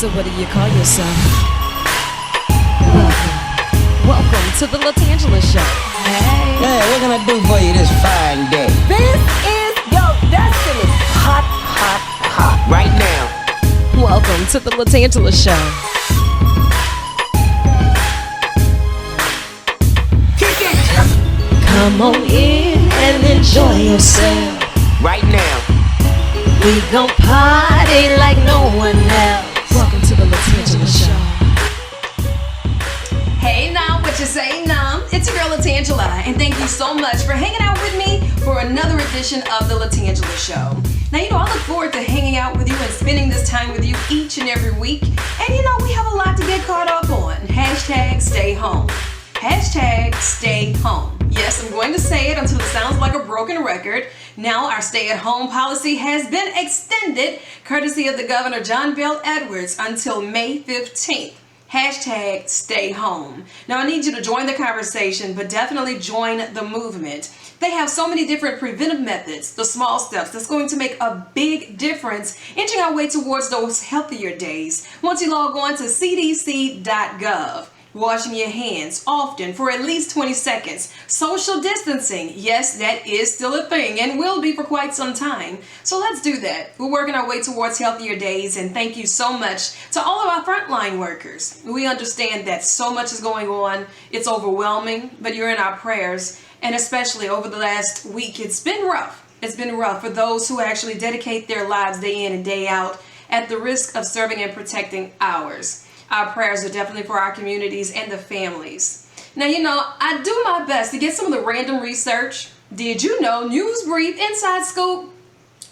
So what do you call yourself? Welcome to the LaTangela Show. Hey, what can I do for you this fine day? This is your destiny. Hot, hot, hot. Right now. Welcome to the LaTangela Show. Kick it. Come on in and enjoy yourself. Right now. We gon' party like no one else. Welcome to the LaTangela Show. Hey now, what you say now? It's your girl LaTangela, and thank you so much for hanging out with me for another edition of the LaTangela Show. Now, I look forward to hanging out with you and spending this time with you each and every week. And we have a lot to get caught up on. Hashtag stay home. Hashtag stay home. Yes, I'm going to say it until it sounds like a broken record. Now our stay-at-home policy has been extended, courtesy of the Governor John Bel Edwards, until May 15th. Hashtag stay home. Now I need you to join the conversation, but definitely join the movement. They have so many different preventive methods, the small steps that's going to make a big difference, inching our way towards those healthier days. Once you log on to cdc.gov. Washing your hands often for at least 20 seconds. Social distancing, yes, that is still a thing and will be for quite some time. So let's do that. We're working our way towards healthier days, and thank you so much to all of our frontline workers. We understand that so much is going on. It's overwhelming, but you're in our prayers, and especially over the last week, it's been rough. It's been rough for those who actually dedicate their lives day in and day out at the risk of serving and protecting ours. Our prayers are definitely for our communities and the families. Now, I do my best to get some of the random research. Did you know? News brief, inside scoop,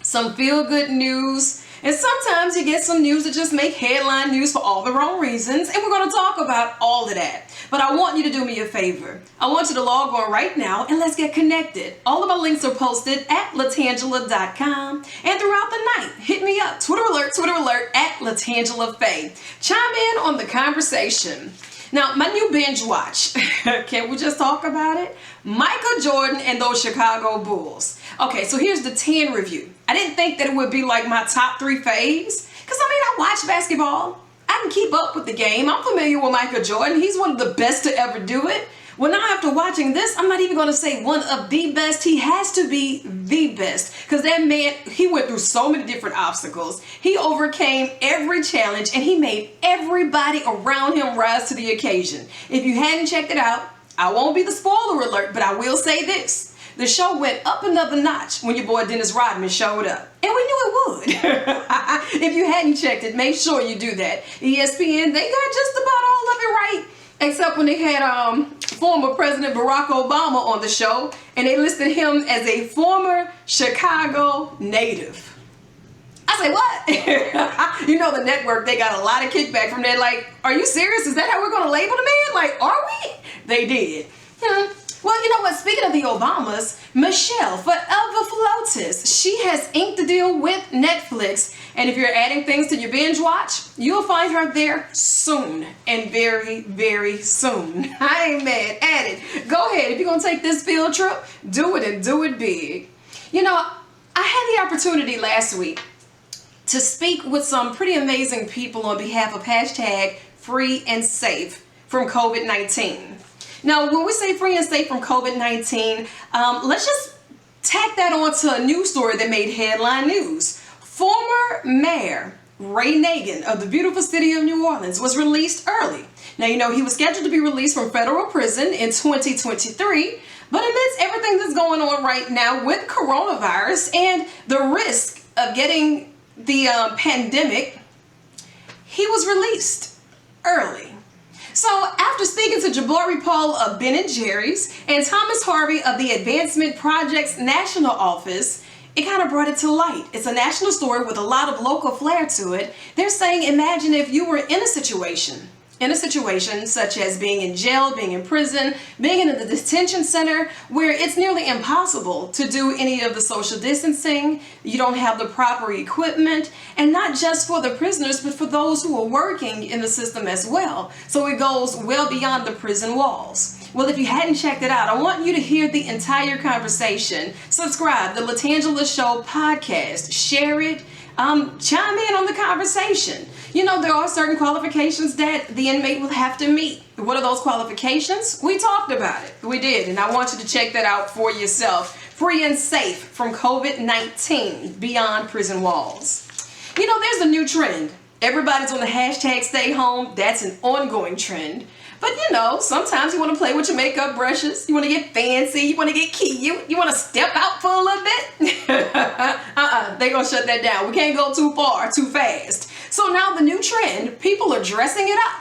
some feel-good news. And sometimes you get some news that just make headline news for all the wrong reasons. And we're going to talk about all of that. But I want you to do me a favor. I want you to log on right now and let's get connected. All of my links are posted at LaTangela.com. And throughout the night, hit me up. Twitter alert at LaTangela Faye. Chime in on the conversation. Now, my new binge watch. Can we just talk about it? Michael Jordan and those Chicago Bulls. Okay, so here's the 10 review. I didn't think that it would be like my top 3 faves. Because, I watch basketball. I can keep up with the game. I'm familiar with Michael Jordan. He's one of the best to ever do it. Well, now after watching this, I'm not even going to say one of the best. He has to be the best. Because that man, he went through so many different obstacles. He overcame every challenge and he made everybody around him rise to the occasion. If you hadn't checked it out, I won't be the spoiler alert, but I will say this. The show went up another notch when your boy Dennis Rodman showed up. And we knew it would. If you hadn't checked it, make sure you do that. ESPN, they got just about all of it right. Except when they had former President Barack Obama on the show. And they listed him as a former Chicago native. I say, what? The network, they got a lot of kickback from that. Like, are you serious? Is that how we're going to label the man? Like, are we? They did. Well, you know what? Speaking of the Obamas, Michelle Forever Flotus, she has inked the deal with Netflix. And if you're adding things to your binge watch, you'll find her there soon. And very, very soon. I ain't mad at it. Go ahead. If you're going to take this field trip, do it and do it big. I had the opportunity last week to speak with some pretty amazing people on behalf of hashtag free and safe from COVID-19. Now, when we say free and safe from COVID-19, let's just tack that on to a news story that made headline news. Former Mayor Ray Nagin of the beautiful city of New Orleans was released early. Now, he was scheduled to be released from federal prison in 2023, but amidst everything that's going on right now with coronavirus and the risk of getting the pandemic, he was released early. So after speaking to Jabari Paul of Ben & Jerry's and Thomas Harvey of the Advancement Project's National Office, it kind of brought it to light. It's a national story with a lot of local flair to it. They're saying, imagine if you were in a situation such as being in jail, being in prison, being in the detention center, where it's nearly impossible to do any of the social distancing. You don't have the proper equipment, and not just for the prisoners, but for those who are working in the system as well. So it goes well beyond the prison walls. Well, if you hadn't checked it out, I want you to hear the entire conversation. Subscribe to the LaTangela Show podcast. Share it. chime in on the conversation. You know, there are certain qualifications that the inmate will have to meet. What are those qualifications? We talked about it. We did, and I want you to check that out for yourself. Free and safe from COVID-19 beyond prison walls. You know, there's a new trend. Everybody's on the hashtag stay home. That's an ongoing trend. But you know, sometimes you want to play with your makeup brushes. You want to get fancy. You want to get cute. You want to step out for a little bit. They're going to shut that down. We can't go too far, too fast. So now the new trend, people are dressing it up,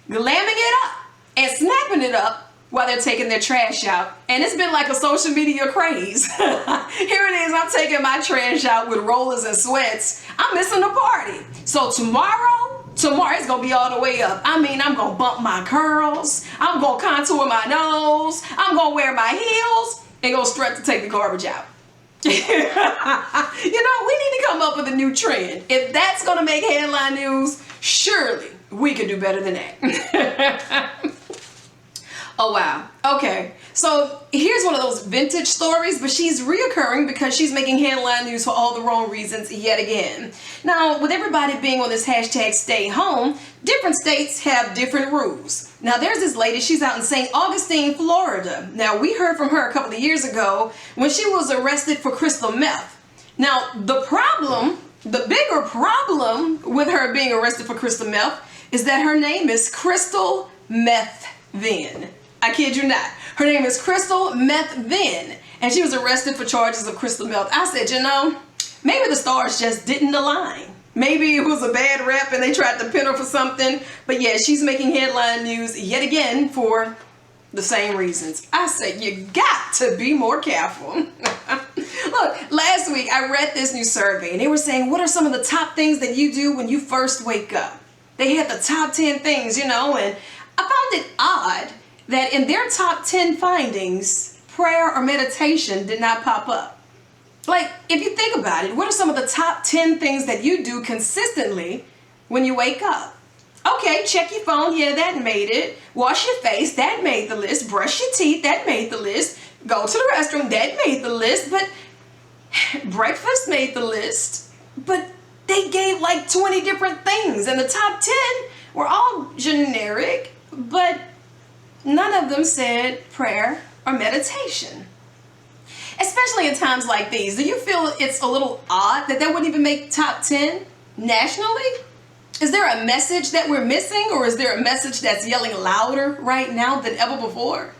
glamming it up, and snapping it up while they're taking their trash out. And it's been like a social media craze. Here it is, I'm taking my trash out with rollers and sweats. I'm missing the party. So tomorrow it's gonna be all the way up. I mean, I'm gonna bump my curls, I'm gonna contour my nose, I'm gonna wear my heels, and go strut to take the garbage out. You know, we need to come up with a new trend. If that's gonna make headline news, surely we can do better than that. Oh, wow. Okay. So here's one of those vintage stories, but she's reoccurring because she's making headline news for all the wrong reasons yet again. Now, with everybody being on this hashtag stay home, different states have different rules. Now, there's this lady, she's out in St. Augustine, Florida. Now, we heard from her a couple of years ago when she was arrested for crystal meth. Now, the bigger problem with her being arrested for crystal meth is that her name is Crystal Meth Then. I kid you not. Her name is Crystal Meth Then, and she was arrested for charges of crystal meth. I said, you know, maybe the stars just didn't align. Maybe it was a bad rep and they tried to pin her for something. But yeah, she's making headline news yet again for the same reasons. I said, you got to be more careful. Look, last week I read this new survey and they were saying, what are some of the top things that you do when you first wake up? They had the top 10 things, you know, and I found it odd that in their top 10 findings, prayer or meditation did not pop up. Like, if you think about it, what are some of the top 10 things that you do consistently when you wake up? Okay, check your phone, yeah, that made it. Wash your face, that made the list. Brush your teeth, that made the list. Go to the restroom, that made the list. But breakfast made the list. But they gave like 20 different things, and the top 10 were all generic, but none of them said prayer or meditation. Especially in times like these, do you feel it's a little odd that wouldn't even make top 10 nationally? Is there a message that we're missing, or is there a message that's yelling louder right now than ever before?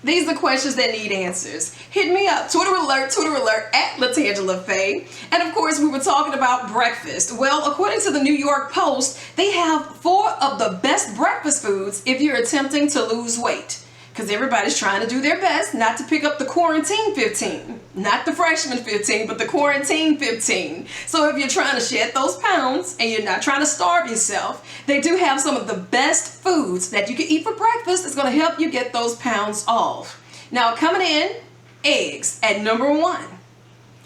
These are questions that need answers. Hit me up, Twitter alert, at LaTangela Faye. And of course, we were talking about breakfast. Well, according to the New York Post, they have 4 of the best breakfast foods if you're attempting to lose weight. Because everybody's trying to do their best not to pick up the quarantine 15. Not the freshman 15, but the quarantine 15. So if you're trying to shed those pounds and you're not trying to starve yourself, they do have some of the best foods that you can eat for breakfast that's going to help you get those pounds off. Now, coming in, eggs at number 1.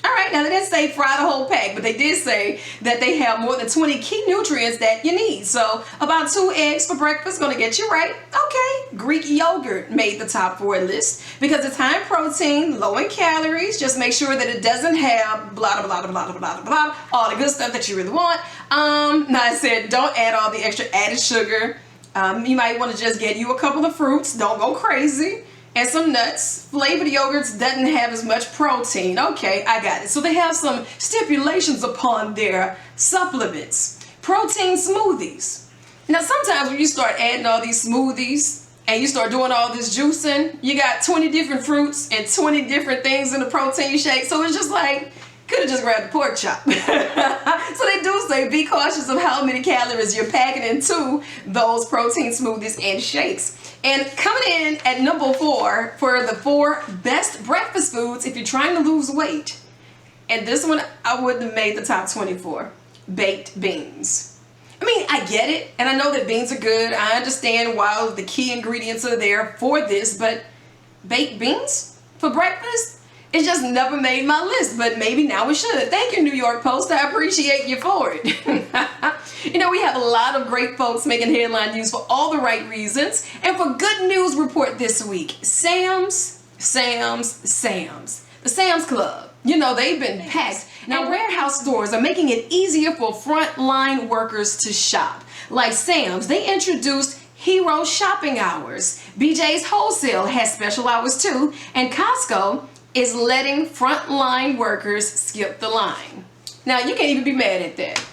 All right, now they didn't say fry the whole pack, but they did say that they have more than 20 key nutrients that you need. So about 2 eggs for breakfast gonna get you right. Okay, Greek yogurt made the top 4 list because it's high in protein, low in calories. Just make sure that it doesn't have blah, blah, blah, blah, blah, blah, blah, all the good stuff that you really want. Now I said don't add all the extra added sugar. You might want to just get you a couple of fruits. Don't go crazy. And some nuts. Flavored yogurts doesn't have as much protein. Okay, I got it. So they have some stipulations upon their supplements. Protein smoothies. Now sometimes when you start adding all these smoothies and you start doing all this juicing, you got 20 different fruits and 20 different things in the protein shake. So it's just like, could have just grabbed a pork chop. So they do say be cautious of how many calories you're packing into those protein smoothies and shakes. And coming in at number 4 for the 4 best breakfast foods if you're trying to lose weight. And this one I wouldn't have made the top 24. Baked beans. I mean, I get it, and I know that beans are good. I understand why the key ingredients are there for this, but baked beans for breakfast? It just never made my list, but maybe now it should. Thank you, New York Post. I appreciate you for it. You know, we have a lot of great folks making headline news for all the right reasons. And for Good News Report this week, Sam's. The Sam's Club. You know, they've been packed. Now, warehouse stores are making it easier for frontline workers to shop. Like Sam's, they introduced Hero Shopping Hours. BJ's Wholesale has special hours too. And Costco is letting frontline workers skip the line. Now, you can't even be mad at that.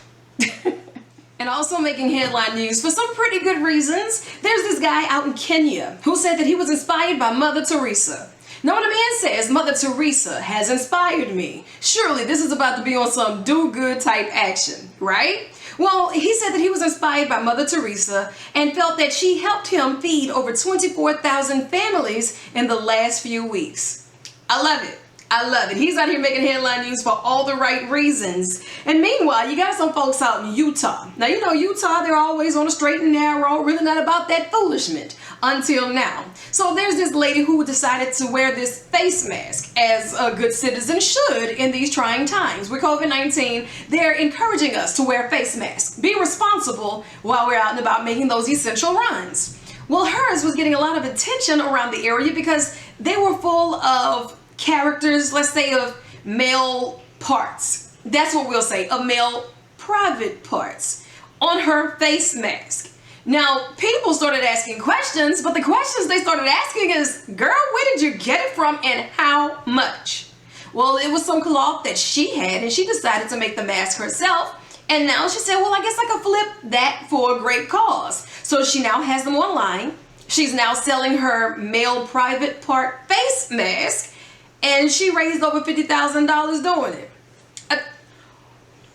And also making headline news for some pretty good reasons. There's this guy out in Kenya who said that he was inspired by Mother Teresa. Now, when a man says, Mother Teresa has inspired me, surely this is about to be on some do-good type action, right? Well, he said that he was inspired by Mother Teresa and felt that she helped him feed over 24,000 families in the last few weeks. I love it. I love it. He's out here making headline news for all the right reasons. And meanwhile, you got some folks out in Utah. Now, you know, Utah, they're always on a straight and narrow, really not about that foolishment until now. So there's this lady who decided to wear this face mask, as a good citizen should in these trying times. With COVID-19, they're encouraging us to wear face masks. Be responsible while we're out and about making those essential runs. Well, hers was getting a lot of attention around the area because they were full of characters, let's say, of male parts. That's what we'll say, of male private parts on her face mask. Now, people started asking questions, but the questions they started asking is, girl, where did you get it from and how much? Well, it was some cloth that she had and she decided to make the mask herself. And now she said, well, I guess I could flip that for a great cause. So she now has them online. She's now selling her male private part face mask. And she raised over $50,000 doing it.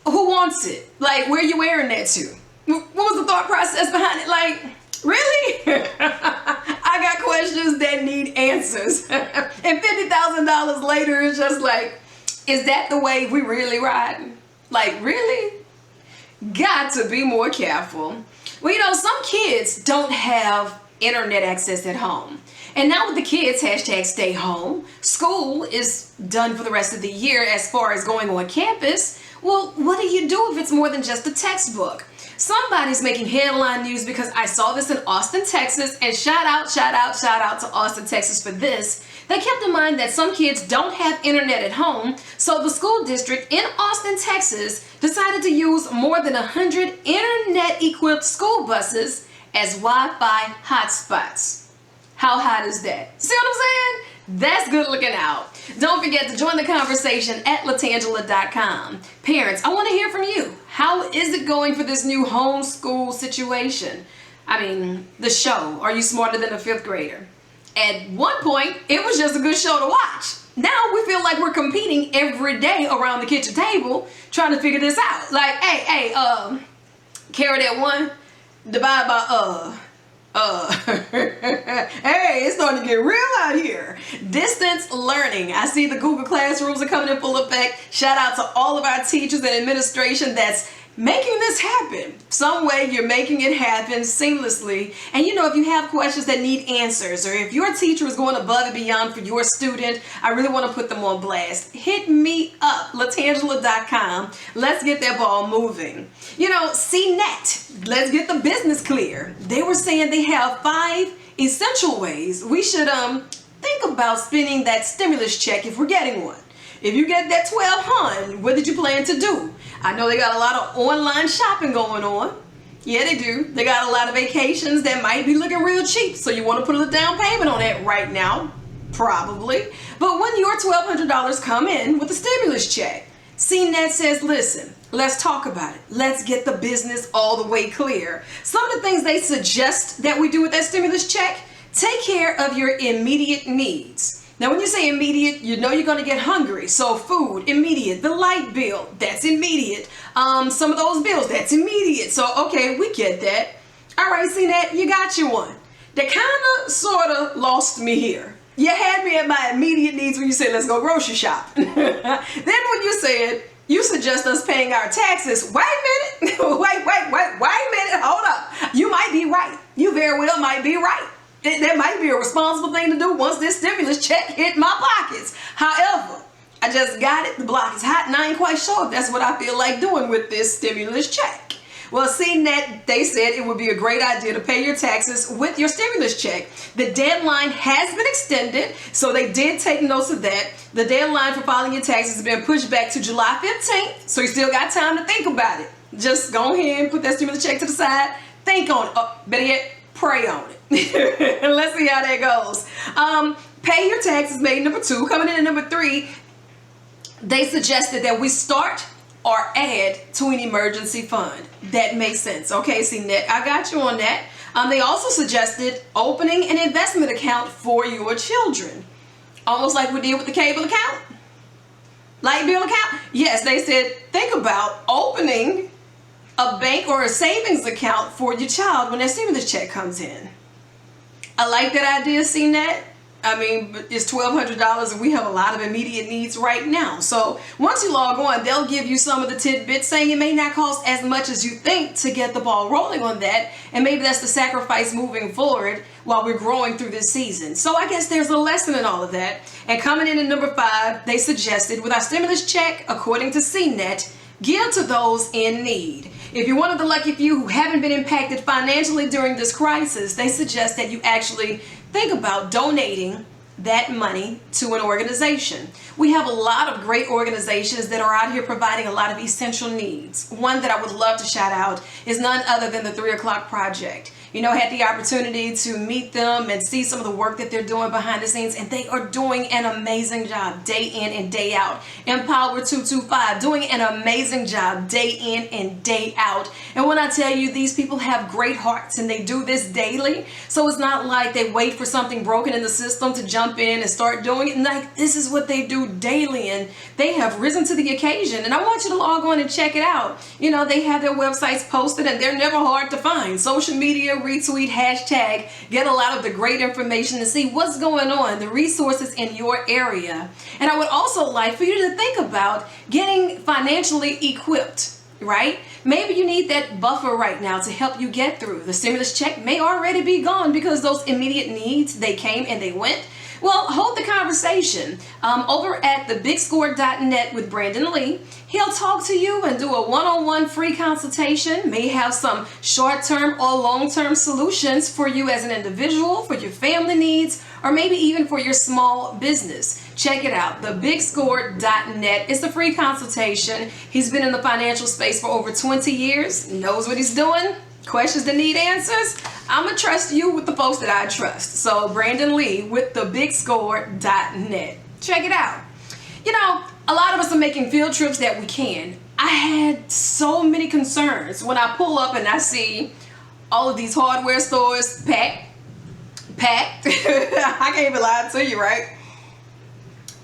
Who wants it? Like, where are you wearing that to? What was the thought process behind it? Like, really? I got questions that need answers. And $50,000 later, it's just like, is that the way we really riding? Like, really? Got to be more careful. Well, you know, some kids don't have internet access at home. And now with the kids, hashtag stay home, school is done for the rest of the year as far as going on campus. Well, what do you do if it's more than just a textbook? Somebody's making headline news because I saw this in Austin, Texas, and shout out to Austin, Texas for this. They kept in mind that some kids don't have internet at home, so the school district in Austin, Texas decided to use more than 100 internet-equipped school buses as Wi-Fi hotspots. How hot is that? See what I'm saying? That's good looking out. Don't forget to join the conversation at LaTangela.com. Parents, I want to hear from you. How is it going for this new homeschool situation? I mean, the show, Are You Smarter Than a Fifth Grader? At one point, it was just a good show to watch. Now we feel like we're competing every day around the kitchen table trying to figure this out. Like, hey, carry that one, divide by, hey, it's starting to get real out here. Distance learning. I see the Google Classrooms are coming in full effect. Shout out to all of our teachers and administration that's making this happen. Some way you're making it happen seamlessly. And you know, if you have questions that need answers, or if your teacher is going above and beyond for your student, I really want to put them on blast. Hit me up, LaTangela.com. Let's get that ball moving. You know, CNET, let's get the business clear. They were saying they have 5 essential ways we should think about spending that stimulus check if we're getting one. If you get that $1,200, what did you plan to do? I know they got a lot of online shopping going on. Yeah, they do. They got a lot of vacations that might be looking real cheap. So you want to put a down payment on that right now? Probably. But when your $1,200 come in with a stimulus check, CNET says, listen, let's talk about it. Let's get the business all the way clear. Some of the things they suggest that we do with that stimulus check, take care of your immediate needs. Now, when you say immediate, you know you're going to get hungry. So food, immediate. The light bill, that's immediate. Some of those bills, that's immediate. So, okay, we get that. All right, CNET, you got you one. That kind of, sort of lost me here. You had me at my immediate needs when you said, let's go grocery shopping. Then when you said, you suggest us paying our taxes. Wait a minute. wait a minute. Hold up. You might be right. You very well might be right. That might be a responsible thing to do once this stimulus check hit my pockets. However, I just got it. The block is hot and I ain't quite sure if that's what I feel like doing with this stimulus check. Well, CNET, they said it would be a great idea to pay your taxes with your stimulus check. The deadline has been extended, so they did take notes of that. The deadline for filing your taxes has been pushed back to July 15th, so you still got time to think about it. Just go ahead and put that stimulus check to the side. Think on it. Better yet, pray on it. And let's see how that goes. Pay your taxes made number 2. Coming in at number 3, they suggested that we start or add to an emergency fund. That makes sense. Okay, CNET, I got you on that. They also suggested opening an investment account for your children. Almost like we did with the cable account. Light bill account. Yes, they said think about opening a bank or a savings account for your child when that stimulus check comes in. I like that idea, CNET. I mean, it's $1,200 and we have a lot of immediate needs right now. So once you log on, they'll give you some of the tidbits saying it may not cost as much as you think to get the ball rolling on that. And maybe that's the sacrifice moving forward while we're growing through this season. So I guess there's a lesson in all of that. And coming in at number 5, they suggested with our stimulus check, according to CNET, give to those in need. If you're one of the lucky few who haven't been impacted financially during this crisis, they suggest that you actually think about donating that money to an organization. We have a lot of great organizations that are out here providing a lot of essential needs. One that I would love to shout out is none other than the 3 O'Clock Project. You know, I had the opportunity to meet them and see some of the work that they're doing behind the scenes, and they are doing an amazing job day in and day out. Empower 225 doing an amazing job day in and day out. And when I tell you, these people have great hearts and they do this daily, so it's not like they wait for something broken in the system to jump in and start doing it. Like, this is what they do daily, and they have risen to the occasion. And I want you to log on and check it out. You know, they have their websites posted and they're never hard to find. Social media, retweet, hashtag, get a lot of the great information to see what's going on, the resources in your area. And I would also like for you to think about getting financially equipped, right? Maybe you need that buffer right now to help you get through. The stimulus check may already be gone because those immediate needs, they came and they went. Well, hold the conversation over at thebigscore.net with Brandon Lee. He'll talk to you and do a one-on-one free consultation, may have some short-term or long-term solutions for you as an individual, for your family needs, or maybe even for your small business. Check it out, thebigscore.net. It's a free consultation. He's been in the financial space for over 20 years, knows what he's doing. Questions that need answers, I'm going to trust you with the folks that I trust. So Brandon Lee with thebigscore.net. Check it out. You know, a lot of us are making field trips that we can. I had so many concerns when I pull up and I see all of these hardware stores packed. I can't even lie to you, right?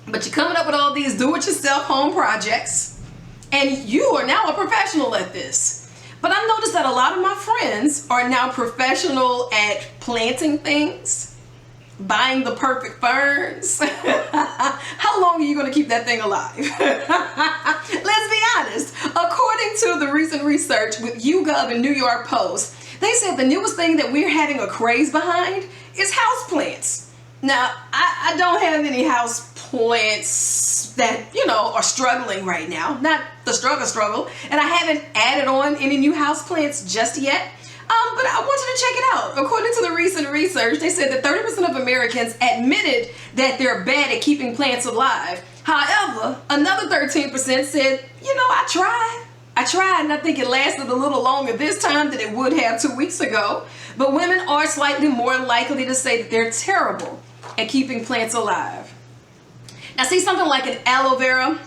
But you're coming up with all these do-it-yourself home projects, and you are now a professional at this. But I've noticed that a lot of my friends are now professional at planting things, buying the perfect ferns. How long are you going to keep that thing alive? Let's be honest. According to the recent research with YouGov and New York Post, they said the newest thing that we're having a craze behind is houseplants. Now, I don't have any house plants that, you know, are struggling right now. Not the struggle. And I haven't added on any new house plants just yet. But I want you to check it out. According to the recent research, they said that 30% of Americans admitted that they're bad at keeping plants alive. However, another 13% said, you know, I tried, and I think it lasted a little longer this time than it would have 2 weeks ago. But women are slightly more likely to say that they're terrible at keeping plants alive. Now, see, something like an aloe vera,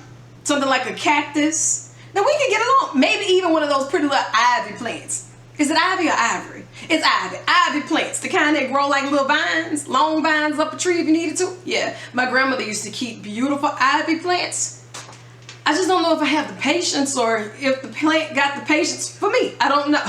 something like a cactus, now we can get along. Maybe even one of those pretty little ivy plants. Is it ivy or ivory? It's ivy. Ivy plants, the kind that grow like little vines, long vines up a tree if you needed to. Yeah, my grandmother used to keep beautiful ivy plants. I just don't know if I have the patience or if the plant got the patience for me. I don't know.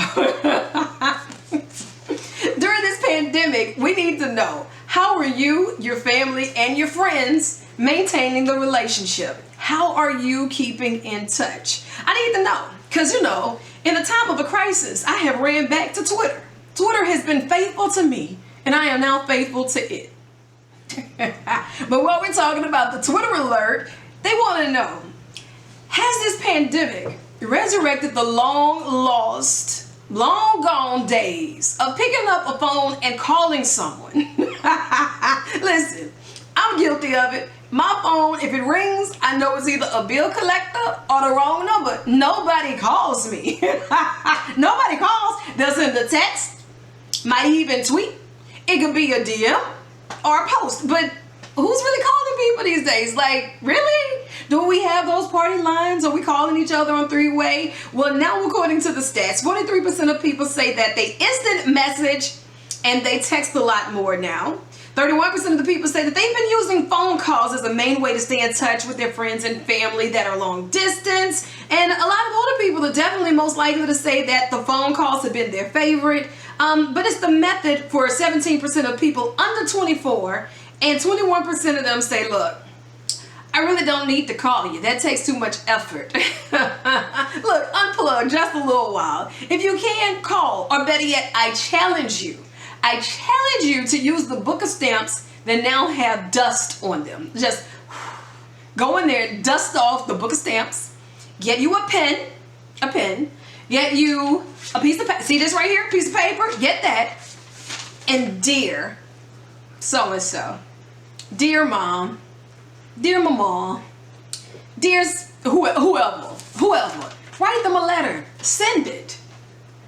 During this pandemic, we need to know, how are you, your family, and your friends maintaining the relationship? How are you keeping in touch? I need to know, because, you know, in a time of a crisis, I have ran back to Twitter. Twitter has been faithful to me, and I am now faithful to it. But what we're talking about, the Twitter alert, they want to know, has this pandemic resurrected the long lost long gone days of picking up a phone and calling someone. Listen, I'm guilty of it. My phone, if it rings, I know it's either a bill collector or the wrong number. Nobody calls me. Nobody calls. They'll send a text, might even tweet. It could be a DM or a post, but who's really calling people these days? Like, really? Do we have those party lines? Are we calling each other on three-way? Well, now according to the stats, 43% of people say that they instant message and they text a lot more now. 31% of the people say that they've been using phone calls as a main way to stay in touch with their friends and family that are long distance. And a lot of older people are definitely most likely to say that the phone calls have been their favorite. But it's the method for 17% of people under 24, and 21% of them say, look, I really don't need to call you. That takes too much effort. Look, unplug just a little while. If you can, call, or better yet, I challenge you. I challenge you to use the book of stamps that now have dust on them. Just go in there, dust off the book of stamps, get you a pen, get you a piece of paper. See this right here? Piece of paper, get that. And dear so-and-so, dear mom, dear mama, dear whoever, write them a letter, send it.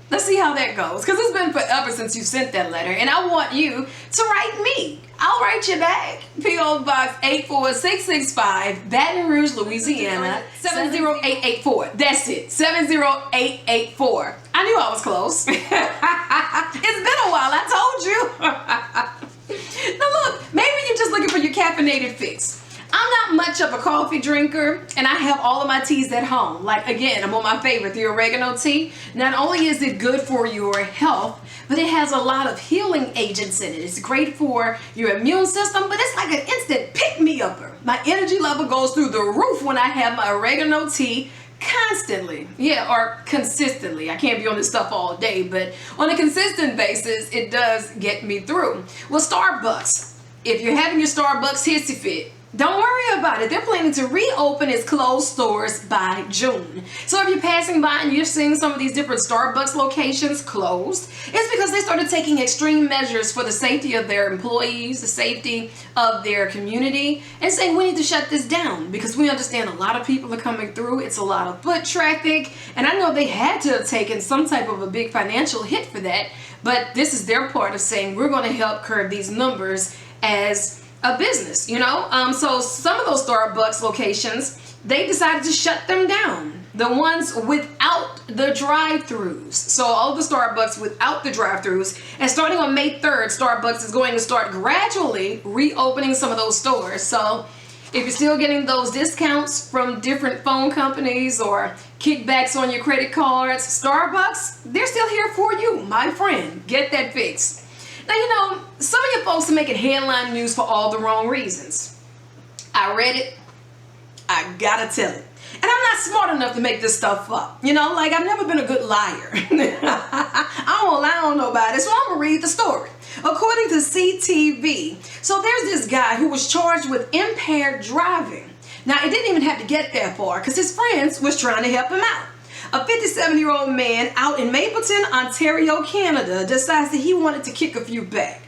Let's see how that goes, because it's been forever since you sent that letter, and I want you to write me. I'll write you back. P.O. Box 84665, Baton Rouge, Louisiana, 70884. That's it, 70884. I knew I was close. It's been a while, I told you. Now look, maybe you're just looking for your caffeinated fix. I'm not much of a coffee drinker, and I have all of my teas at home. Like, again, I'm on my favorite, the oregano tea. Not only is it good for your health, but it has a lot of healing agents in it. It's great for your immune system, but it's like an instant pick-me-upper. My energy level goes through the roof when I have my oregano tea constantly. Yeah, or consistently. I can't be on this stuff all day, but on a consistent basis, it does get me through. Well, Starbucks. If you're having your Starbucks hissy fit, don't worry about it. They're planning to reopen its closed stores by June. So if you're passing by and you're seeing some of these different Starbucks locations closed, it's because they started taking extreme measures for the safety of their employees, the safety of their community, and saying we need to shut this down because we understand a lot of people are coming through. It's a lot of foot traffic, and I know they had to have taken some type of a big financial hit for that, but this is their part of saying we're going to help curb these numbers as a business, you know? So some of those Starbucks locations, they decided to shut them down. The ones without the drive-thrus. So all of the Starbucks without the drive-thrus. And starting on May 3rd, Starbucks is going to start gradually reopening some of those stores. So if you're still getting those discounts from different phone companies or kickbacks on your credit cards, Starbucks, they're still here for you, my friend. Get that fixed. Now, you know, some of you folks are making headline news for all the wrong reasons. I read it. I gotta tell it. And I'm not smart enough to make this stuff up. You know, like, I've never been a good liar. I don't lie on nobody, so I'm gonna read the story. According to CTV, so there's this guy who was charged with impaired driving. Now, it didn't even have to get that far because his friends was trying to help him out. A 57-year-old man out in Mapleton, Ontario, Canada, decides that he wanted to kick a few back.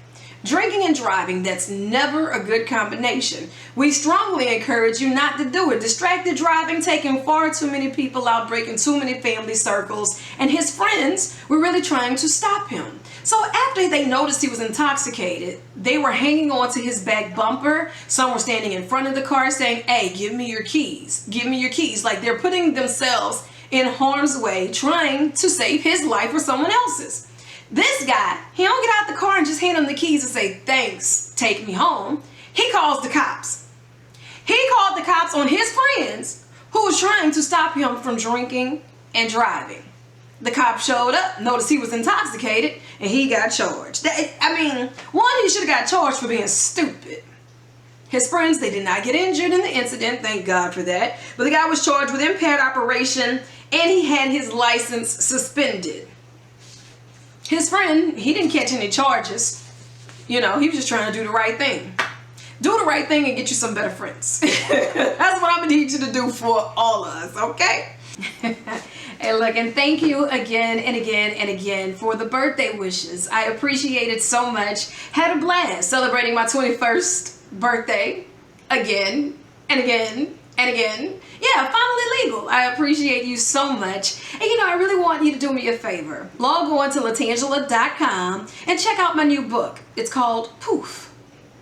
Drinking and driving, that's never a good combination. We strongly encourage you not to do it. Distracted driving, taking far too many people out, breaking too many family circles, and his friends were really trying to stop him. So after they noticed he was intoxicated, they were hanging on to his back bumper. Some were standing in front of the car saying, hey, give me your keys. Give me your keys. Like they're putting themselves in harm's way, trying to save his life or someone else's. This guy, he don't get out the car and just hand him the keys and say, thanks, take me home. He calls the cops. He called the cops on his friends who was trying to stop him from drinking and driving. The cop showed up, noticed he was intoxicated, and he got charged. He should have got charged for being stupid. His friends, they did not get injured in the incident, thank God for that. But the guy was charged with impaired operation, and he had his license suspended. His friend, he didn't catch any charges. You know, he was just trying to do the right thing. Do the right thing and get you some better friends. That's what I'm gonna need you to do for all of us, okay? Hey, look, and thank you again and again and again for the birthday wishes. I appreciate it so much. Had a blast celebrating my 21st birthday again and again and again. Yeah, finally legal. I appreciate you so much. And I really want you to do me a favor. Log on to LaTangela.com and check out my new book. It's called P.O.O.F.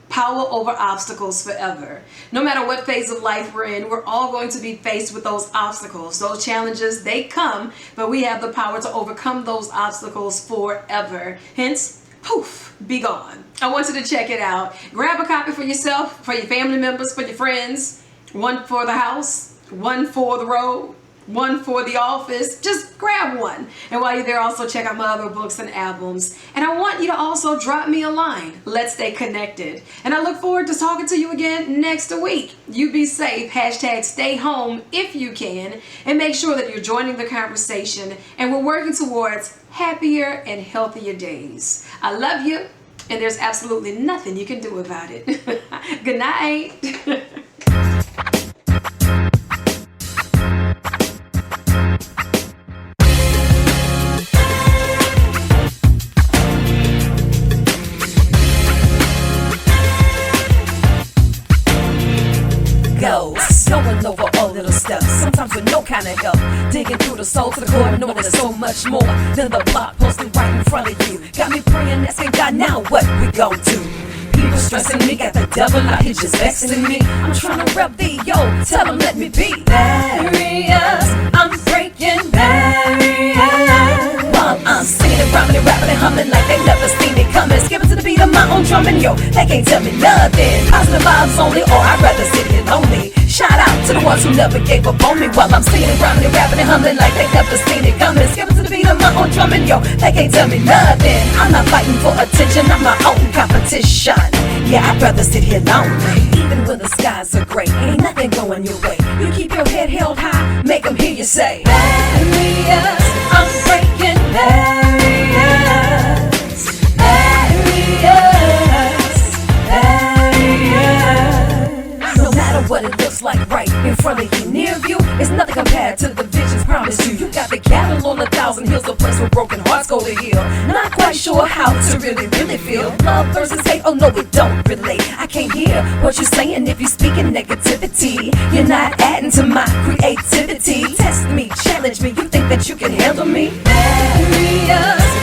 Power Over Obstacles Forever. No matter what phase of life we're in, we're all going to be faced with those obstacles. Those challenges, they come, but we have the power to overcome those obstacles forever. Hence, poof, be gone. I want you to check it out. Grab a copy for yourself, for your family members, for your friends. One for the house, one for the road, one for the office. Just grab one. And while you're there, also check out my other books and albums. And I want you to also drop me a line. Let's stay connected. And I look forward to talking to you again next week. You be safe. Hashtag stay home if you can. And make sure that you're joining the conversation. And we're working towards happier and healthier days. I love you. And there's absolutely nothing you can do about it. Good night. Going over all little stuff, sometimes with no kind of help. Digging through the soul to the core, knowing there's so much more than the block posted right in front of you. Got me praying, asking God, now what we gon' do? People stressing me, got the devil out here just vexing me. I'm trying to rep the yo, tell them let me be. Barriers, I'm breaking barriers. While I'm singing and rhyming and rapping and humming like they never seen it coming. Skipping to the beat of my own drumming, yo, they can't tell me nothing. Positive vibes only, or I'd rather sit here lonely. Shout out to the ones who never gave up on me while I'm singing and rhyming and rapping and humming like they never seen it coming. Skipping to the beat of my own drumming, yo, they can't tell me nothing. I'm not fighting for attention, I'm my own competition. Yeah, I'd rather sit here lonely. Even when the skies are gray, ain't nothing going your way. You keep your head held high, make them hear you say barriers, I'm breaking barriers. Barriers, barriers. No matter what it looks like right in front of you, near you, it's nothing compared to the visions promised you. You got the cattle on 1,000 hills, the place where broken hearts go to heal. Not quite sure how to really feel. Love versus hate, oh no, it don't relate. I can't hear what you're saying if you're speaking negativity. You're not adding to my creativity. Test me, challenge me, you think that you can handle me? Barriers,